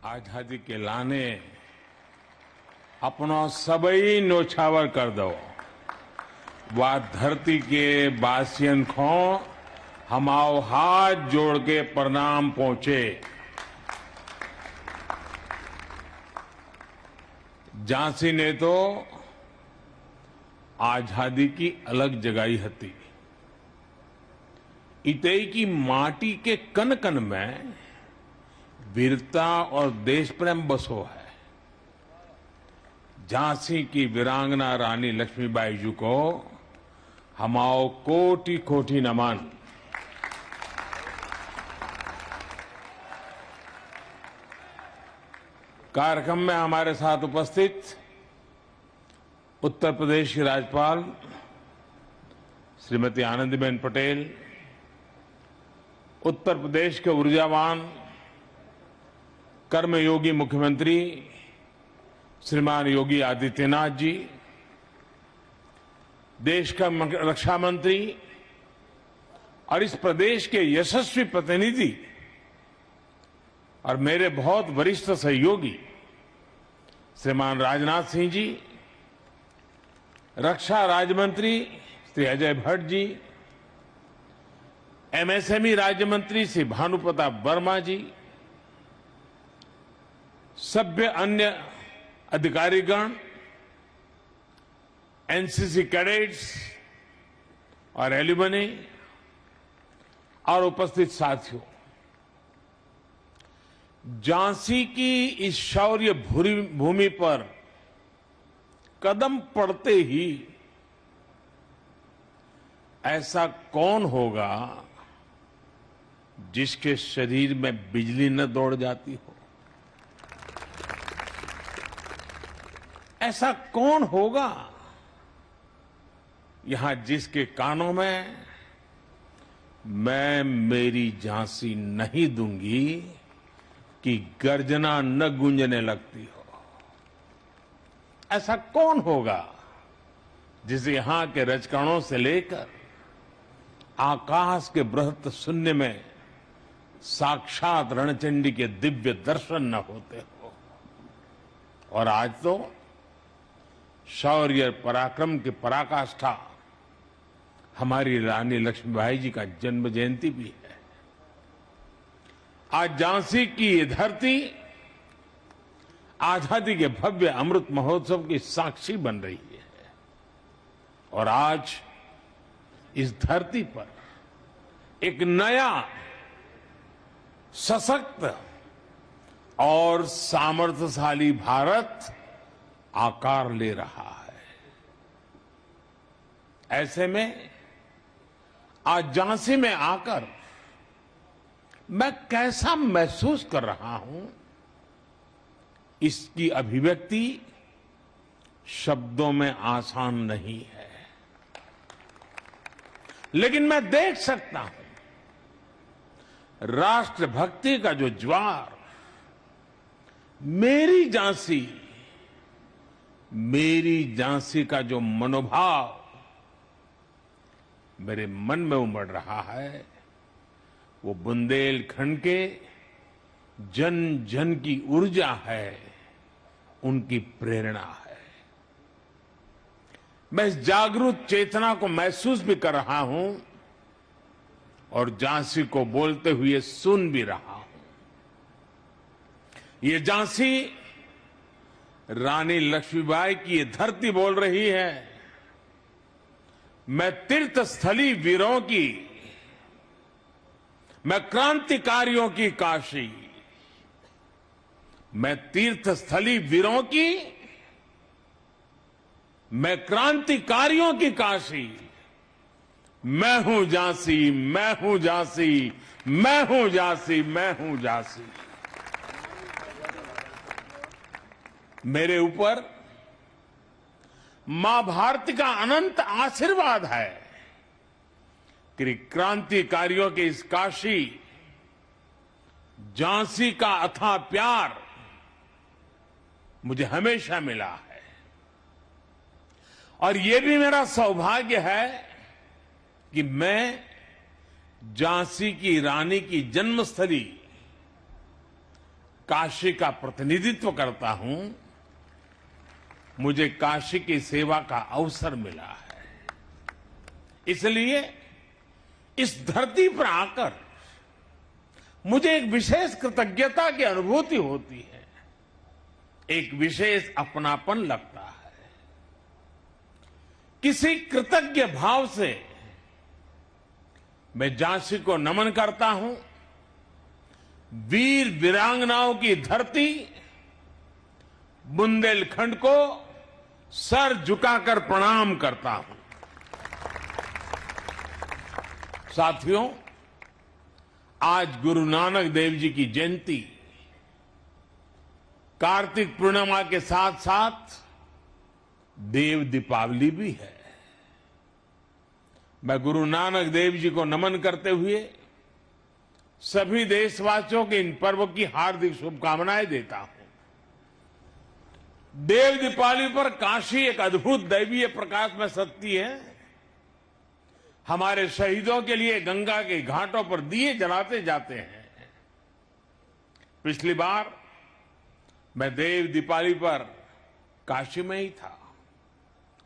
आजादी के लाने अपनो सबई नोछावर कर दो। वा धरती के बासियन खो हमाओ हाथ जोड़ के प्रणाम पहुंचे। झांसी ने तो आजादी की अलग जगाई हती। इतई की माटी के कन कन में वीरता और देश प्रेम बसो है। झांसी की वीरांगना रानी लक्ष्मीबाई जी को हमाओ कोटि कोटि नमन। कार्यक्रम में हमारे साथ उपस्थित उत्तर प्रदेश की राज्यपाल श्रीमती आनंदीबेन पटेल, उत्तर प्रदेश के ऊर्जावान कर्मयोगी मुख्यमंत्री श्रीमान योगी आदित्यनाथ जी, देश का रक्षा मंत्री और इस प्रदेश के यशस्वी प्रतिनिधि और मेरे बहुत वरिष्ठ सहयोगी श्रीमान राजनाथ सिंह जी, रक्षा राज्य मंत्री श्री अजय भट्ट जी, एमएसएमई राज्य मंत्री श्री भानुप्रताप वर्मा जी, सभ्य अन्य अधिकारीगण, एनसीसी कैडेट्स और एल्यूमनी और उपस्थित साथियों, झांसी की इस शौर्य भूमि पर कदम पड़ते ही ऐसा कौन होगा जिसके शरीर में बिजली न दौड़ जाती हो? ऐसा कौन होगा यहां जिसके कानों में मैं मेरी झांसी नहीं दूंगी कि गर्जना न गूंजने लगती हो? ऐसा कौन होगा जिसे यहां के रजकणों से लेकर आकाश के बृहत शून्य में साक्षात रणचंडी के दिव्य दर्शन न होते हो? और आज तो शौर्य पराक्रम की पराकाष्ठा हमारी रानी लक्ष्मीबाई जी का जन्म जयंती भी है। आज झांसी की ये धरती आजादी के भव्य अमृत महोत्सव की साक्षी बन रही है और आज इस धरती पर एक नया सशक्त और सामर्थ्यशाली भारत आकार ले रहा है। ऐसे में आज झांसी में आकर मैं कैसा महसूस कर रहा हूं, इसकी अभिव्यक्ति शब्दों में आसान नहीं है, लेकिन मैं देख सकता हूं राष्ट्रभक्ति का जो ज्वार मेरी झांसी का जो मनोभाव मेरे मन में उमड़ रहा है, वो बुंदेलखंड के जन जन की ऊर्जा है, उनकी प्रेरणा है। मैं इस जागरूक चेतना को महसूस भी कर रहा हूं और झांसी को बोलते हुए सुन भी रहा हूं। ये झांसी रानी लक्ष्मीबाई की ये धरती बोल रही है, मैं तीर्थ स्थली वीरों की, मैं क्रांतिकारियों की काशी, मैं तीर्थ स्थली वीरों की, मैं क्रांतिकारियों की काशी, मैं हूं झांसी, मैं हूं झांसी, मैं हूं झांसी, मैं हूं झांसी। मेरे ऊपर मां भारती का अनंत आशीर्वाद है कि क्रांतिकारियों के इस काशी झांसी का अथाह प्यार मुझे हमेशा मिला है और ये भी मेरा सौभाग्य है कि मैं झांसी की रानी की जन्मस्थली काशी का प्रतिनिधित्व करता हूं, मुझे काशी की सेवा का अवसर मिला है। इसलिए इस धरती पर आकर मुझे एक विशेष कृतज्ञता की अनुभूति होती है, एक विशेष अपनापन लगता है। किसी कृतज्ञ भाव से मैं झांसी को नमन करता हूं, वीर वीरांगनाओं की धरती बुंदेलखंड को सर झुकाकर प्रणाम करता हूं। साथियों, आज गुरु नानक देव जी की जयंती कार्तिक पूर्णिमा के साथ साथ देव दीपावली भी है। मैं गुरु नानक देव जी को नमन करते हुए सभी देशवासियों के इन पर्व की हार्दिक शुभकामनाएं देता हूं। देव दीपावली पर काशी एक अद्भुत दैवीय प्रकाश में सजती है। हमारे शहीदों के लिए गंगा के घाटों पर दिए जलाते जाते हैं। पिछली बार मैं देव दीपावली पर काशी में ही था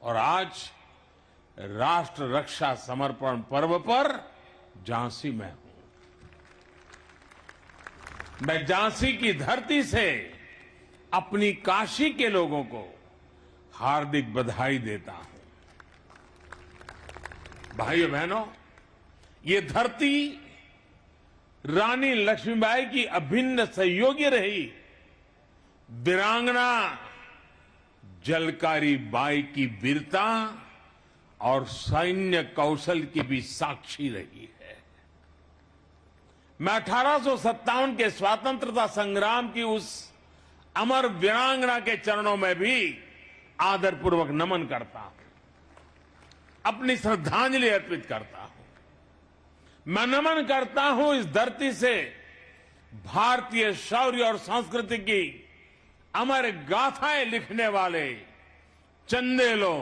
और आज राष्ट्र रक्षा समर्पण पर्व पर झांसी में हूं। मैं झांसी की धरती से अपनी काशी के लोगों को हार्दिक बधाई देता हूं। भाइयों बहनों, ये धरती रानी लक्ष्मीबाई की अभिन्न सहयोगी रही वीरांगना झलकारी बाई की वीरता और सैन्य कौशल की भी साक्षी रही है। मैं 1857 के स्वतंत्रता संग्राम की उस अमर वीरांगना के चरणों में भी आदरपूर्वक नमन करता हूं, अपनी श्रद्धांजलि अर्पित करता हूं। मैं नमन करता हूं इस धरती से भारतीय शौर्य और संस्कृति की अमर गाथाएं लिखने वाले चंदेलों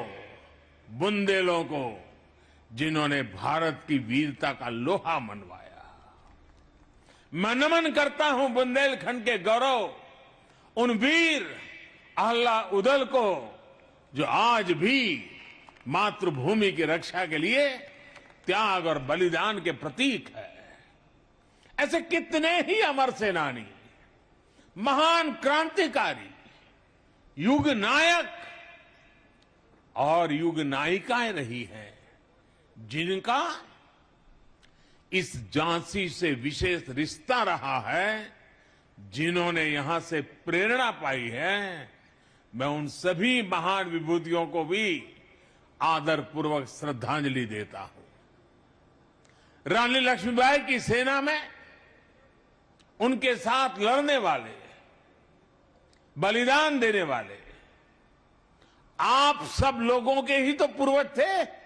बुंदेलों को, जिन्होंने भारत की वीरता का लोहा मनवाया। मैं नमन करता हूं बुंदेलखंड के गौरव उन वीर अल्लाह उदल को, जो आज भी मातृभूमि की रक्षा के लिए त्याग और बलिदान के प्रतीक है। ऐसे कितने ही अमर सेनानी, महान क्रांतिकारी, युग नायक और युग नायिकाएं रही हैं, जिनका इस झांसी से विशेष रिश्ता रहा है, जिन्होंने यहां से प्रेरणा पाई है। मैं उन सभी महान विभूतियों को भी आदरपूर्वक श्रद्धांजलि देता हूं। रानी लक्ष्मीबाई की सेना में उनके साथ लड़ने वाले, बलिदान देने वाले आप सब लोगों के ही तो पूर्वज थे।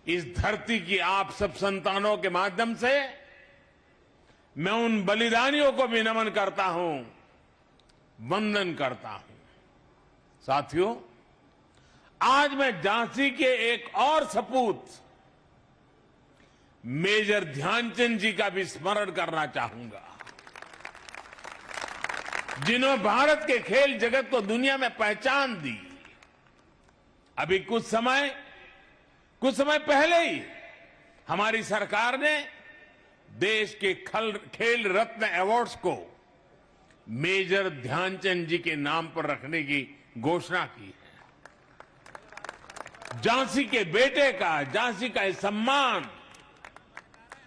इस धरती की आप सब संतानों के माध्यम से मैं उन बलिदानियों को भी नमन करता हूं, वंदन करता हूं। साथियों, आज मैं झांसी के एक और सपूत मेजर ध्यानचंद जी का भी स्मरण करना चाहूंगा, जिन्होंने भारत के खेल जगत को दुनिया में पहचान दी। अभी कुछ समय पहले ही हमारी सरकार ने देश के खेल रत्न अवार्ड्स को मेजर ध्यानचंद जी के नाम पर रखने की घोषणा की है। झांसी के बेटे का, झांसी का सम्मान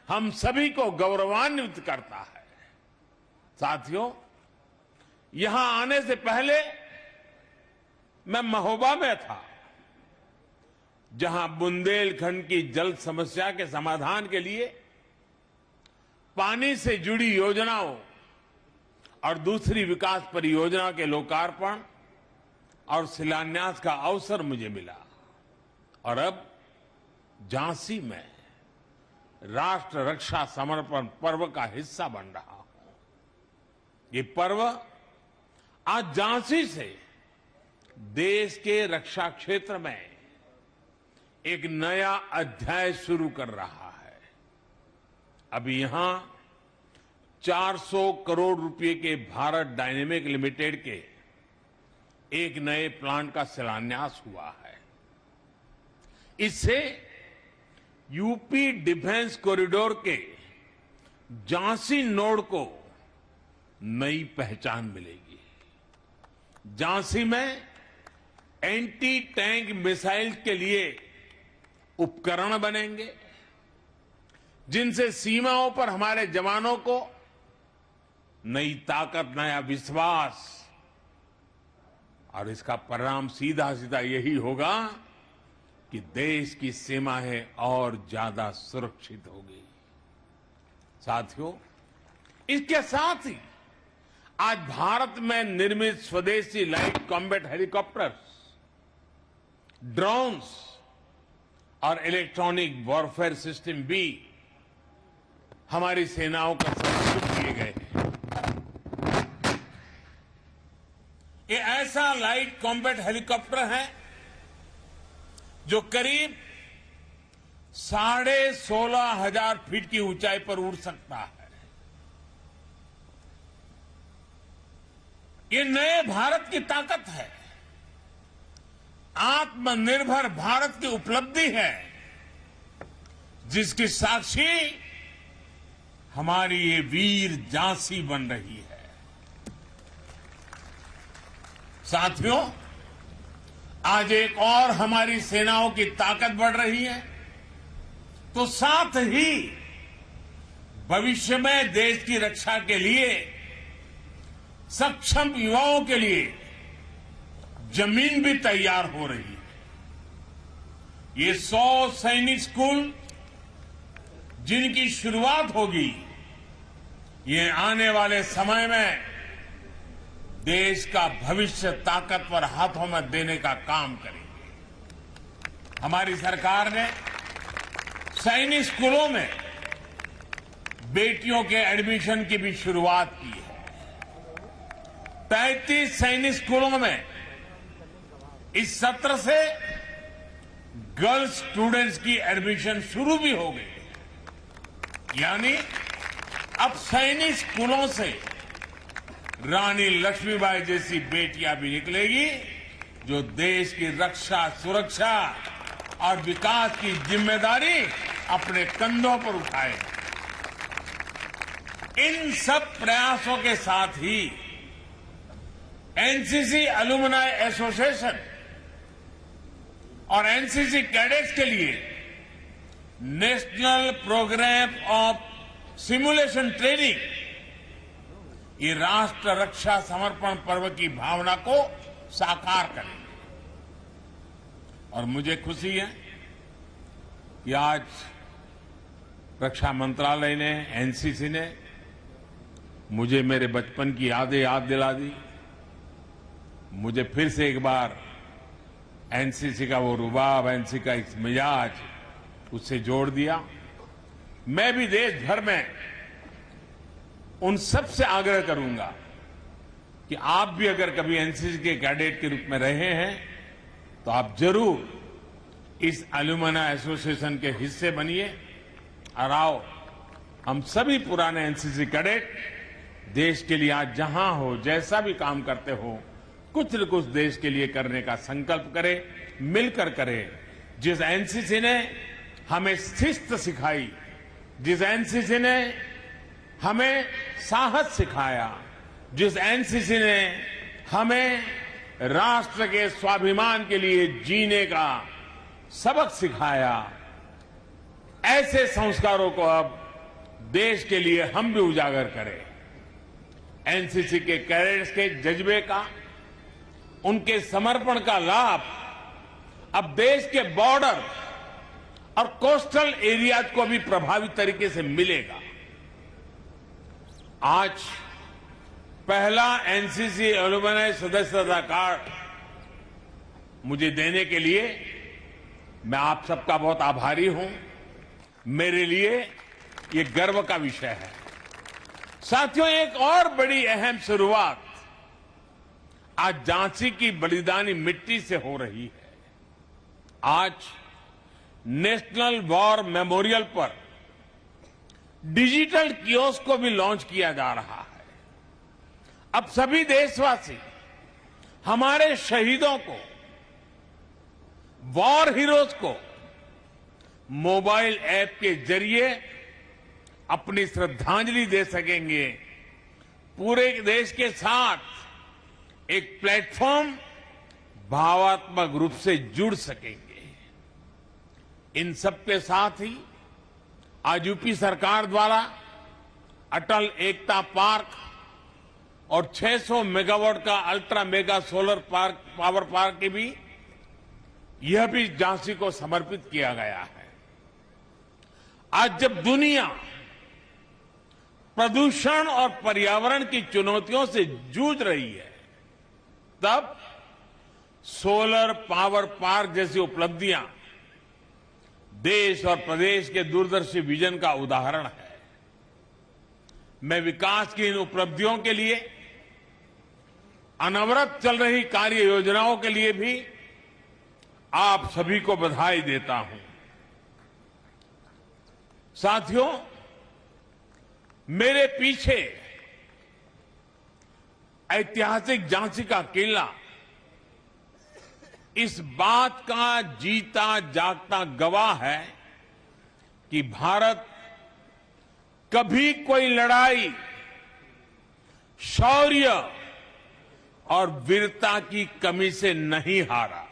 हम सभी को गौरवान्वित करता है। साथियों, यहां आने से पहले मैं महोबा में था, जहां बुंदेलखंड की जल समस्या के समाधान के लिए पानी से जुड़ी योजनाओं और दूसरी विकास परियोजना के लोकार्पण और शिलान्यास का अवसर मुझे मिला। और अब झांसी में राष्ट्र रक्षा समर्पण पर्व का हिस्सा बन रहा हूं। ये पर्व आज झांसी से देश के रक्षा क्षेत्र में एक नया अध्याय शुरू कर रहा है। अभी यहां 400 करोड़ रुपए के भारत डायनेमिक लिमिटेड के एक नए प्लांट का शिलान्यास हुआ है। इससे यूपी डिफेंस कॉरिडोर के झांसी नोड को नई पहचान मिलेगी। झांसी में एंटी टैंक मिसाइल के लिए उपकरण बनेंगे, जिनसे सीमाओं पर हमारे जवानों को नई ताकत, नया विश्वास, और इसका परिणाम सीधा सीधा यही होगा कि देश की सीमाएं और ज्यादा सुरक्षित होगी। साथियों, इसके साथ ही आज भारत में निर्मित स्वदेशी लाइट कॉम्बैट हेलीकॉप्टर्स, ड्रोन्स और इलेक्ट्रॉनिक वॉरफेयर सिस्टम भी हमारी सेनाओं का समर्पित किए गए हैं। ये ऐसा लाइट कॉम्बैट हेलीकॉप्टर है जो करीब 16,500 फीट की ऊंचाई पर उड़ सकता है। ये नए भारत की ताकत है, आत्मनिर्भर भारत की उपलब्धि है, जिसकी साक्षी हमारी ये वीर झांसी बन रही है। साथियों, आज एक और हमारी सेनाओं की ताकत बढ़ रही है, तो साथ ही भविष्य में देश की रक्षा के लिए सक्षम युवाओं के लिए जमीन भी तैयार हो रही है। ये 100 सैनिक स्कूल जिनकी शुरुआत होगी, ये आने वाले समय में देश का भविष्य ताकतवर हाथों में देने का काम करेंगे। हमारी सरकार ने सैनिक स्कूलों में बेटियों के एडमिशन की भी शुरुआत की है। 33 सैनिक स्कूलों में इस सत्र से गर्ल्स स्टूडेंट्स की एडमिशन शुरू भी हो गई। यानी अब सैनिक स्कूलों से रानी लक्ष्मीबाई जैसी बेटियां भी निकलेगी, जो देश की रक्षा, सुरक्षा और विकास की जिम्मेदारी अपने कंधों पर उठाए। इन सब प्रयासों के साथ ही एनसीसी अलुमनाई एसोसिएशन और एनसीसी कैडेट्स के लिए national programme of simulation training, ये राष्ट्र रक्षा समर्पण पर्व की भावना को साकार करेंगे। और मुझे खुशी है कि आज रक्षा मंत्रालय ने, एनसीसी ने मुझे मेरे बचपन की यादें याद दिला दी। मुझे फिर से एक बार एनसीसी का वो रुबाब, एनसीसी का एक मिजाज, उससे जोड़ दिया। मैं भी देश भर में उन सब से आग्रह करूंगा कि आप भी अगर कभी एनसीसी के कैडेट के रूप में रहे हैं तो आप जरूर इस अलुमनाई एसोसिएशन के हिस्से बनिए। और आओ, हम सभी पुराने एनसीसी कैडेट देश के लिए आज जहां हो, जैसा भी काम करते हो, कुछ न कुछ देश के लिए करने का संकल्प करें, मिलकर करें। जिस एनसीसी ने हमें शिस्त सिखाई, जिस एनसीसी ने हमें साहस सिखाया, जिस एनसीसी ने हमें राष्ट्र के स्वाभिमान के लिए जीने का सबक सिखाया, ऐसे संस्कारों को अब देश के लिए हम भी उजागर करें। एनसीसी के कैडेट्स के जज्बे का, उनके समर्पण का लाभ अब देश के बॉर्डर और कोस्टल एरियाज को भी प्रभावी तरीके से मिलेगा। आज पहला एनसीसी एलुमनाई सदस्यता कार्ड मुझे देने के लिए मैं आप सबका बहुत आभारी हूं। मेरे लिए ये गर्व का विषय है। साथियों, एक और बड़ी अहम शुरुआत आज झांसी की बलिदानी मिट्टी से हो रही है। आज नेशनल वॉर मेमोरियल पर डिजिटल कियोस्क को भी लॉन्च किया जा रहा है। अब सभी देशवासी हमारे शहीदों को, वॉर हीरोज को मोबाइल ऐप के जरिए अपनी श्रद्धांजलि दे सकेंगे। पूरे देश के साथ एक प्लेटफॉर्म भावात्मक रूप से जुड़ सकेंगे। इन सबके साथ ही आज यूपी सरकार द्वारा अटल एकता पार्क और 600 मेगावाट का ultra mega solar power park की भी यह भी झांसी को समर्पित किया गया है। आज जब दुनिया प्रदूषण और पर्यावरण की चुनौतियों से जूझ रही है, तब सोलर पावर पार्क जैसी उपलब्धियां देश और प्रदेश के दूरदर्शी विजन का उदाहरण है। मैं विकास की इन उपलब्धियों के लिए, अनवरत चल रही कार्य योजनाओं के लिए भी आप सभी को बधाई देता हूं। साथियों, मेरे पीछे ऐतिहासिक झांसी का किला इस बात का जीता जागता गवाह है कि भारत कभी कोई लड़ाई शौर्य और वीरता की कमी से नहीं हारा।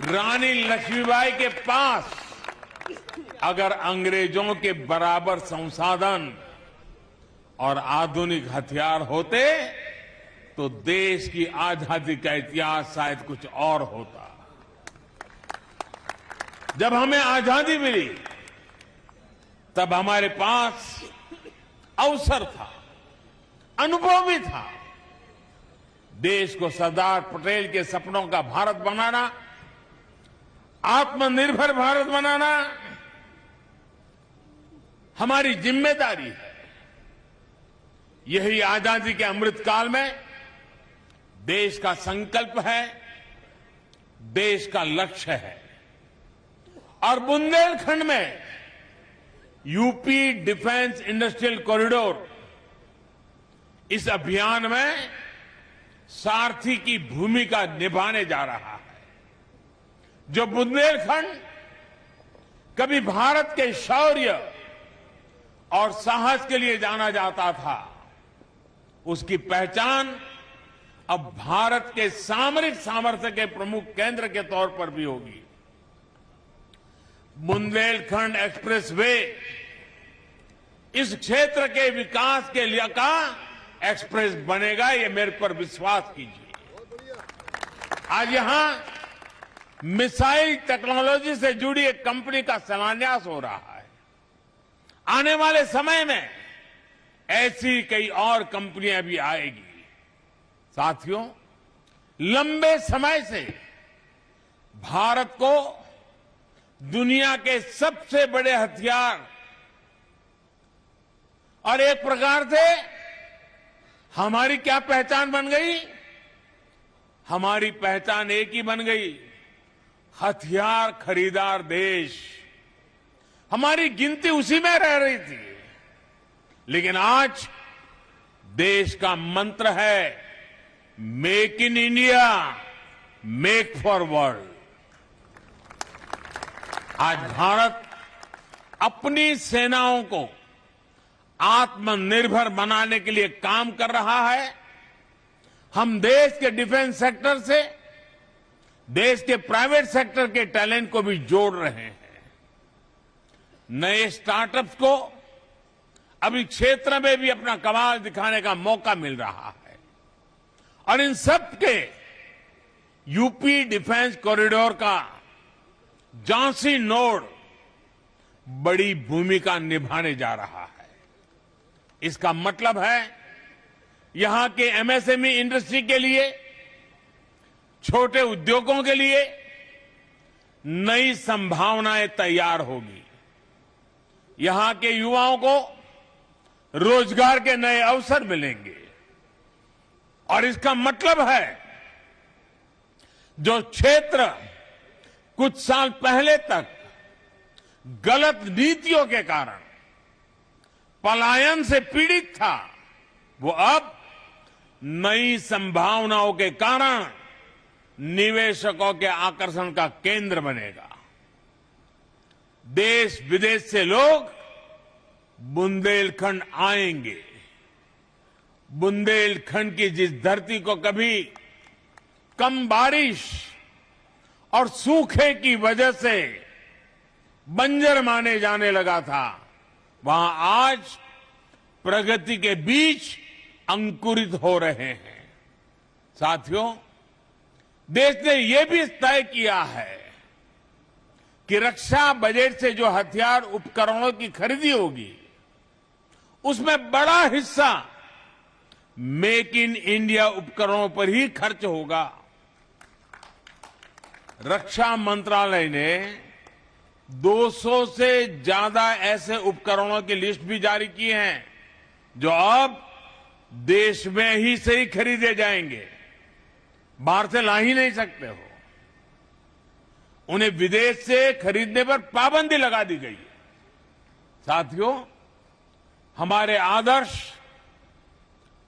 रानी लक्ष्मीबाई के पास अगर अंग्रेजों के बराबर संसाधन और आधुनिक हथियार होते तो देश की आजादी का इतिहास शायद कुछ और होता। जब हमें आजादी मिली तब हमारे पास अवसर था, अनुभव भी था। देश को सरदार पटेल के सपनों का भारत बनाना, आत्मनिर्भर भारत बनाना हमारी जिम्मेदारी है। यही आजादी के अमृतकाल में देश का संकल्प है, देश का लक्ष्य है। और बुंदेलखंड में यूपी डिफेंस इंडस्ट्रियल कॉरिडोर इस अभियान में सारथी की भूमिका निभाने जा रहा है। जो बुंदेलखंड कभी भारत के शौर्य और साहस के लिए जाना जाता था, उसकी पहचान अब भारत के सामरिक सामर्थ्य के प्रमुख केंद्र के तौर पर भी होगी। बुंदेलखंड एक्सप्रेस वे इस क्षेत्र के विकास के लिए का एक्सप्रेस बनेगा, ये मेरे पर विश्वास कीजिए। आज यहां मिसाइल टेक्नोलॉजी से जुड़ी एक कंपनी का शिलान्यास हो रहा है। आने वाले समय में ऐसी कई और कंपनियां भी आएगी। साथियों, लंबे समय से भारत को दुनिया के सबसे बड़े हथियार और एक प्रकार से हमारी क्या पहचान बन गई? हमारी पहचान एक ही बन गई, हथियार खरीदार देश। हमारी गिनती उसी में रह रही थी। लेकिन आज देश का मंत्र है make in India, make for world. आज भारत अपनी सेनाओं को आत्मनिर्भर बनाने के लिए काम कर रहा है। हम देश के डिफेंस सेक्टर से देश के प्राइवेट सेक्टर के टैलेंट को भी जोड़ रहे हैं। नए स्टार्टअप्स को अभी क्षेत्र में भी अपना कमाल दिखाने का मौका मिल रहा है। और इन सब के यूपी डिफेंस कॉरिडोर का झांसी नोड बड़ी भूमिका निभाने जा रहा है। इसका मतलब है यहां के एमएसएमई इंडस्ट्री के लिए, छोटे उद्योगों के लिए नई संभावनाएं तैयार होगी। यहां के युवाओं को रोजगार के नए अवसर मिलेंगे। और इसका मतलब है जो क्षेत्र कुछ साल पहले तक गलत नीतियों के कारण पलायन से पीड़ित था, वो अब नई संभावनाओं के कारण निवेशकों के आकर्षण का केंद्र बनेगा। देश विदेश से लोग बुंदेलखंड आएंगे। बुंदेलखंड की जिस धरती को कभी कम बारिश और सूखे की वजह से बंजर माने जाने लगा था, वहां आज प्रगति के बीज अंकुरित हो रहे हैं। साथियों, देश ने यह भी तय किया है कि रक्षा बजट से जो हथियार उपकरणों की खरीदी होगी, उसमें बड़ा हिस्सा मेक इन इंडिया उपकरणों पर ही खर्च होगा। रक्षा मंत्रालय ने 200 से ज्यादा ऐसे उपकरणों की लिस्ट भी जारी की है जो अब देश में ही से ही खरीदे जाएंगे, बाहर से ला ही नहीं सकते हो। उन्हें विदेश से खरीदने पर पाबंदी लगा दी गई है। साथियों, हमारे आदर्श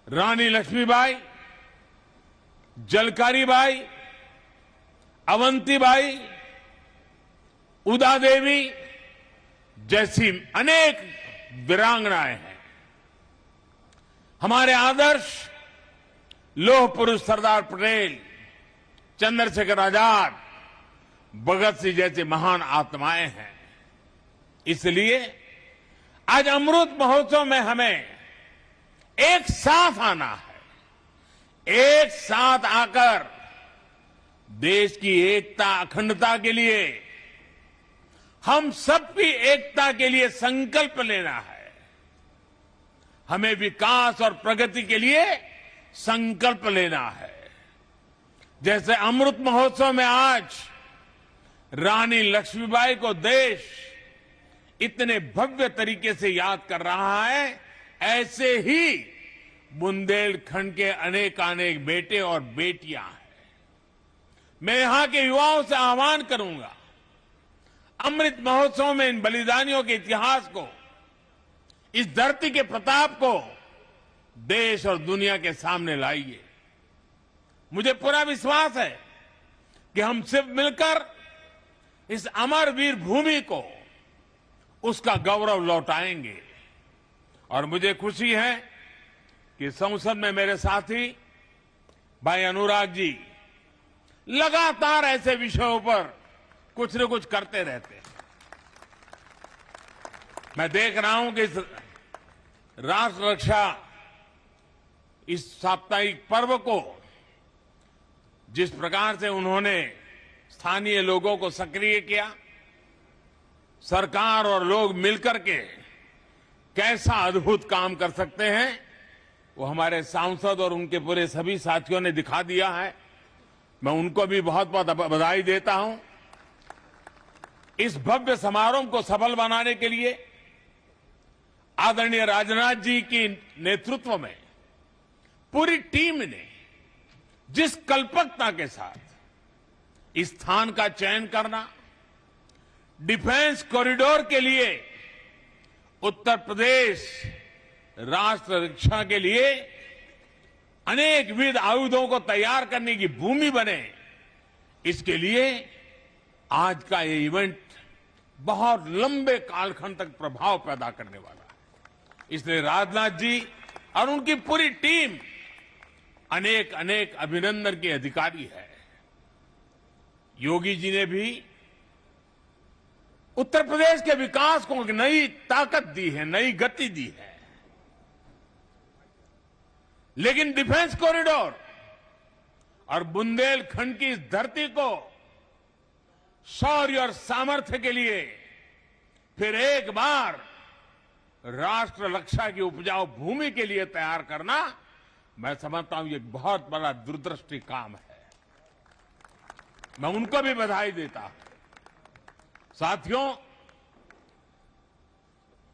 रानी लक्ष्मीबाई, झलकारी बाई, अवंतीबाई, उदा देवी जैसी अनेक वीरांगनाएं हैं। हमारे आदर्श लौह पुरुष सरदार पटेल, चंद्रशेखर आजाद, भगत सिंह जैसी महान आत्माएं हैं। इसलिए आज अमृत महोत्सव में हमें एक साथ आना है। एक साथ आकर देश की एकता, अखंडता के लिए, हम सबकी एकता के लिए संकल्प लेना है। हमें विकास और प्रगति के लिए संकल्प लेना है। जैसे अमृत महोत्सव में आज रानी लक्ष्मीबाई को देश इतने भव्य तरीके से याद कर रहा है, ऐसे ही बुंदेलखंड के अनेकानेक बेटे और बेटियां हैं। मैं यहां के युवाओं से आह्वान करूंगा, अमृत महोत्सव में इन बलिदानियों के इतिहास को, इस धरती के प्रताप को देश और दुनिया के सामने लाइए। मुझे पूरा विश्वास है कि हम सिर्फ मिलकर इस अमर वीर भूमि को उसका गौरव लौटाएंगे। और मुझे खुशी है कि संसद में मेरे साथी भाई अनुराग जी लगातार ऐसे विषयों पर कुछ न कुछ करते रहते हैं। मैं देख रहा हूं कि इस राष्ट्र रक्षा, इस साप्ताहिक पर्व को जिस प्रकार से उन्होंने स्थानीय लोगों को सक्रिय किया, सरकार और लोग मिलकर के कैसा अद्भुत काम कर सकते हैं, वो हमारे सांसद और उनके पूरे सभी साथियों ने दिखा दिया है। मैं उनको भी बहुत बहुत बधाई देता हूं। इस भव्य समारोह को सफल बनाने के लिए आदरणीय राजनाथ जी की नेतृत्व में पूरी टीम ने जिस कल्पकता के साथ इस स्थान का चयन करना, डिफेंस कॉरिडोर के लिए उत्तर प्रदेश राष्ट्र रक्षा के लिए अनेक विध आयुधों को तैयार करने की भूमि बने, इसके लिए आज का ये इवेंट बहुत लंबे कालखंड तक प्रभाव पैदा करने वाला है। इसलिए राजनाथ जी और उनकी पूरी टीम अनेक अनेक अभिनंदन के अधिकारी है। योगी जी ने भी उत्तर प्रदेश के विकास को एक नई ताकत दी है, नई गति दी है। लेकिन डिफेंस कॉरिडोर और बुंदेलखंड की इस धरती को शौर्य और सामर्थ्य के लिए फिर एक बार राष्ट्र रक्षा की उपजाऊ भूमि के लिए तैयार करना, मैं समझता हूं ये बहुत बड़ा दूरदृष्टि काम है। मैं उनको भी बधाई देता हूं। साथियों,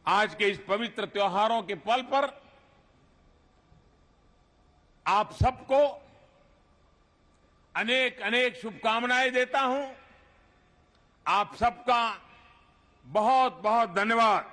आज के इस पवित्र त्योहारों के पल पर आप सबको अनेक अनेक शुभकामनाएं देता हूं। आप सबका बहुत बहुत धन्यवाद।